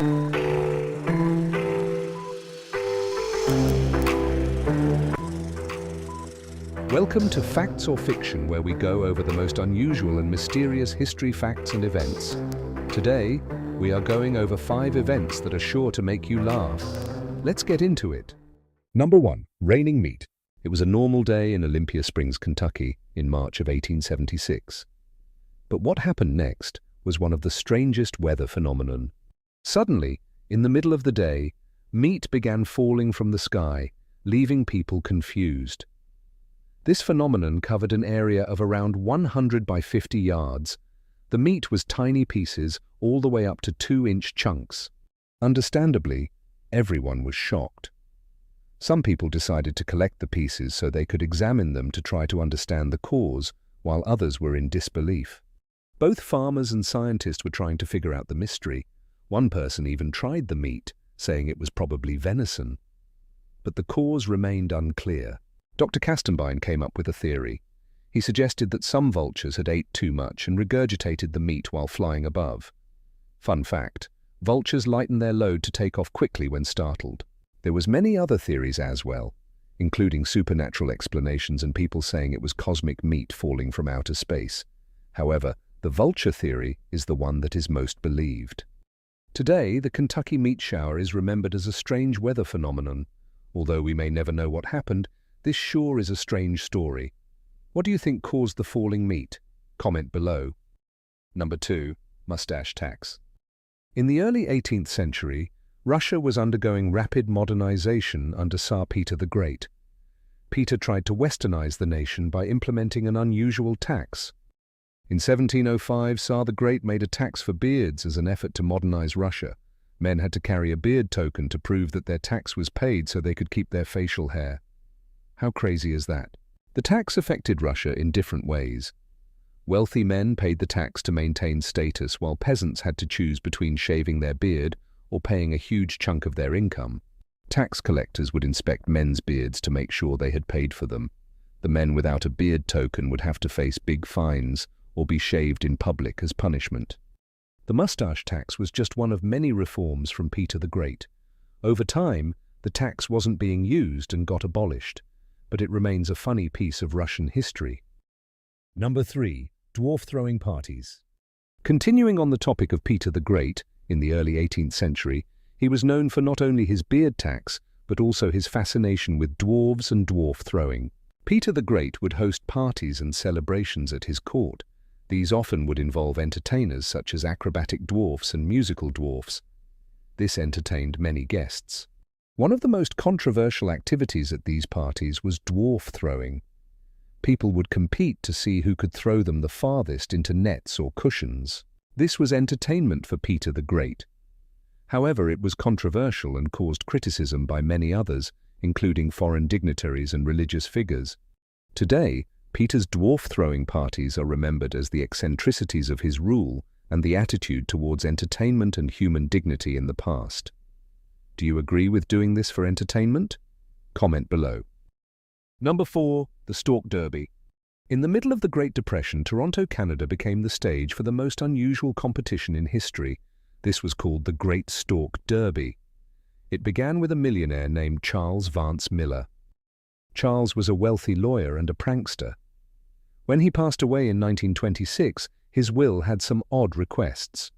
Welcome to Facts or Fiction, where we go over the most unusual and mysterious history facts and events. Today, we are going over 5 events that are sure to make you laugh. Let's get into it. Number 1. Raining meat. It was a normal day in Olympia Springs, Kentucky, in March of 1876. But what happened next was one of the strangest weather phenomenon. Suddenly, in the middle of the day, meat began falling from the sky, leaving people confused. This phenomenon covered an area of around 100 by 50 yards. The meat was tiny pieces, all the way up to 2-inch chunks. Understandably, everyone was shocked. Some people decided to collect the pieces so they could examine them to try to understand the cause, while others were in disbelief. Both farmers and scientists were trying to figure out the mystery. One person even tried the meat, saying it was probably venison. But the cause remained unclear. Dr. Castenbein came up with a theory. He suggested that some vultures had ate too much and regurgitated the meat while flying above. Fun fact, vultures lighten their load to take off quickly when startled. There was many other theories as well, including supernatural explanations and people saying it was cosmic meat falling from outer space. However, the vulture theory is the one that is most believed. Today, the Kentucky meat shower is remembered as a strange weather phenomenon. Although we may never know what happened, this sure is a strange story. What do you think caused the falling meat? Comment below. Number 2. Mustache Tax. In the early 18th century, Russia was undergoing rapid modernization under Tsar Peter the Great. Peter tried to westernize the nation by implementing an unusual tax. In 1705, Tsar the Great made a tax for beards as an effort to modernize Russia. Men had to carry a beard token to prove that their tax was paid so they could keep their facial hair. How crazy is that? The tax affected Russia in different ways. Wealthy men paid the tax to maintain status, while peasants had to choose between shaving their beard or paying a huge chunk of their income. Tax collectors would inspect men's beards to make sure they had paid for them. The men without a beard token would have to face big fines or be shaved in public as punishment. The mustache tax was just one of many reforms from Peter the Great. Over time, the tax wasn't being used and got abolished, but it remains a funny piece of Russian history. Number 3. Dwarf throwing parties. Continuing on the topic of Peter the Great, in the early 18th century, he was known for not only his beard tax, but also his fascination with dwarves and dwarf throwing. Peter the Great would host parties and celebrations at his court. These often would involve entertainers such as acrobatic dwarfs and musical dwarfs. This entertained many guests. One of the most controversial activities at these parties was dwarf throwing. People would compete to see who could throw them the farthest into nets or cushions. This was entertainment for Peter the Great. However, it was controversial and caused criticism by many others, including foreign dignitaries and religious figures. Today, Peter's dwarf throwing parties are remembered as the eccentricities of his rule and the attitude towards entertainment and human dignity in the past. Do you agree with doing this for entertainment? Comment below. Number 4. The Stalk Derby. In the middle of the Great Depression, Toronto, Canada became the stage for the most unusual competition in history. This was called the Great Stalk Derby. It began with a millionaire named Charles Vance Miller. Charles was a wealthy lawyer and a prankster. When he passed away in 1926, his will had some odd requests.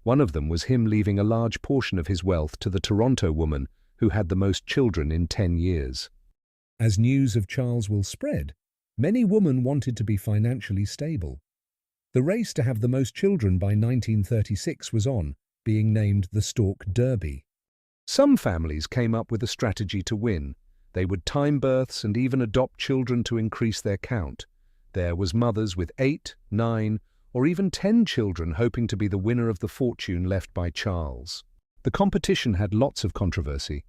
One of them was him leaving a large portion of his wealth to the Toronto woman who had the most children in 10 years. As news of Charles' will spread, many women wanted to be financially stable. The race to have the most children by 1936 was on, being named the Stalk Derby. Some families came up with a strategy to win. They would time births and even adopt children to increase their count. There was mothers with 8, 9, or even 10 children hoping to be the winner of the fortune left by Charles. The competition had lots of controversy.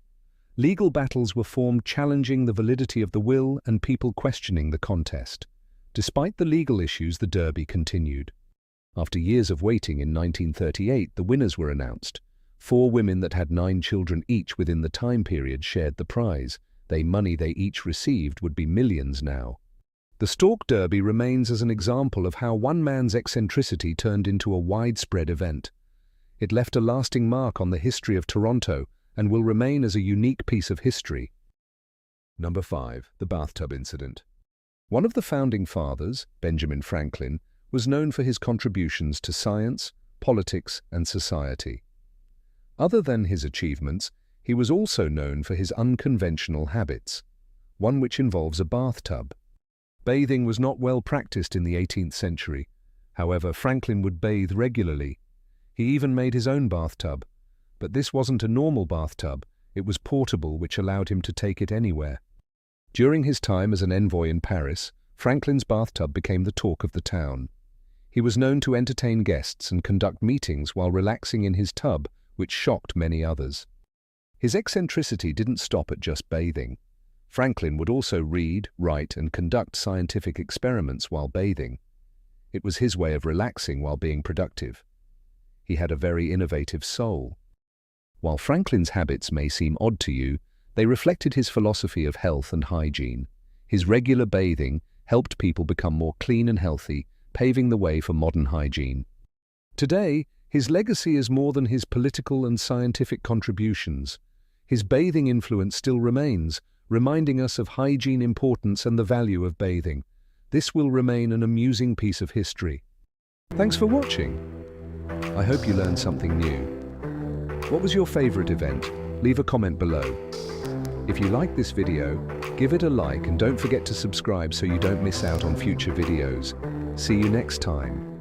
Legal battles were formed challenging the validity of the will and people questioning the contest. Despite the legal issues, the Derby continued. After years of waiting, in 1938, the winners were announced. 4 women that had 9 children each within the time period shared the prize. The money they each received would be millions now. The Stalk Derby remains as an example of how one man's eccentricity turned into a widespread event. It left a lasting mark on the history of Toronto and will remain as a unique piece of history. Number 5. The Bathtub Incident. One of the founding fathers, Benjamin Franklin, was known for his contributions to science, politics, and society. Other than his achievements, he was also known for his unconventional habits, one which involves a bathtub. Bathing was not well practiced in the 18th century. However, Franklin would bathe regularly. He even made his own bathtub. But this wasn't a normal bathtub, it was portable, which allowed him to take it anywhere. During his time as an envoy in Paris, Franklin's bathtub became the talk of the town. He was known to entertain guests and conduct meetings while relaxing in his tub, which shocked many others. His eccentricity didn't stop at just bathing. Franklin would also read, write, and conduct scientific experiments while bathing. It was his way of relaxing while being productive. He had a very innovative soul. While Franklin's habits may seem odd to you, they reflected his philosophy of health and hygiene. His regular bathing helped people become more clean and healthy, paving the way for modern hygiene. Today, his legacy is more than his political and scientific contributions. His bathing influence still remains, reminding us of hygiene importance and the value of bathing. This will remain an amusing piece of history. Thanks for watching. I hope you learned something new. What was your favorite event? Leave a comment below. If you like this video, give it a like and don't forget to subscribe so you don't miss out on future videos. See you next time.